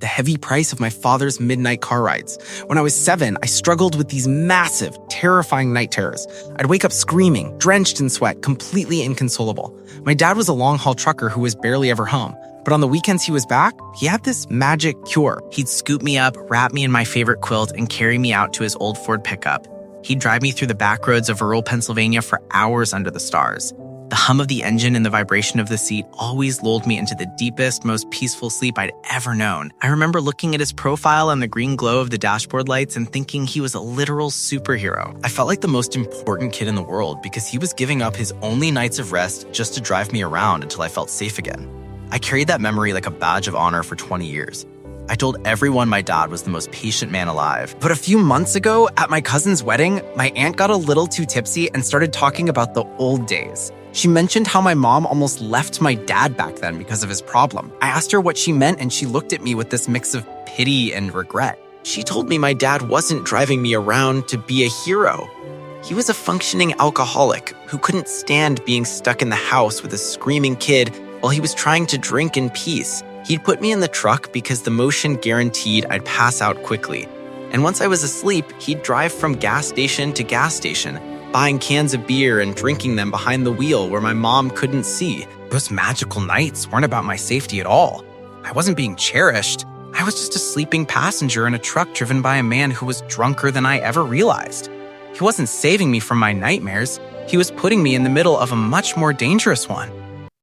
the heavy price of my father's midnight car rides. When I was 7, I struggled with these massive, terrifying night terrors. I'd wake up screaming, drenched in sweat, completely inconsolable. My dad was a long-haul trucker who was barely ever home. But on the weekends he was back, he had this magic cure. He'd scoop me up, wrap me in my favorite quilt, and carry me out to his old Ford pickup. He'd drive me through the back roads of rural Pennsylvania for hours under the stars. The hum of the engine and the vibration of the seat always lulled me into the deepest, most peaceful sleep I'd ever known. I remember looking at his profile and the green glow of the dashboard lights and thinking he was a literal superhero. I felt like the most important kid in the world because he was giving up his only nights of rest just to drive me around until I felt safe again. I carried that memory like a badge of honor for 20 years. I told everyone my dad was the most patient man alive. But a few months ago, at my cousin's wedding, my aunt got a little too tipsy and started talking about the old days. She mentioned how my mom almost left my dad back then because of his problem. I asked her what she meant, and she looked at me with this mix of pity and regret. She told me my dad wasn't driving me around to be a hero. He was a functioning alcoholic who couldn't stand being stuck in the house with a screaming kid while he was trying to drink in peace. He'd put me in the truck because the motion guaranteed I'd pass out quickly. And once I was asleep, he'd drive from gas station to gas station, buying cans of beer and drinking them behind the wheel where my mom couldn't see. Those magical nights weren't about my safety at all. I wasn't being cherished. I was just a sleeping passenger in a truck driven by a man who was drunker than I ever realized. He wasn't saving me from my nightmares. He was putting me in the middle of a much more dangerous one.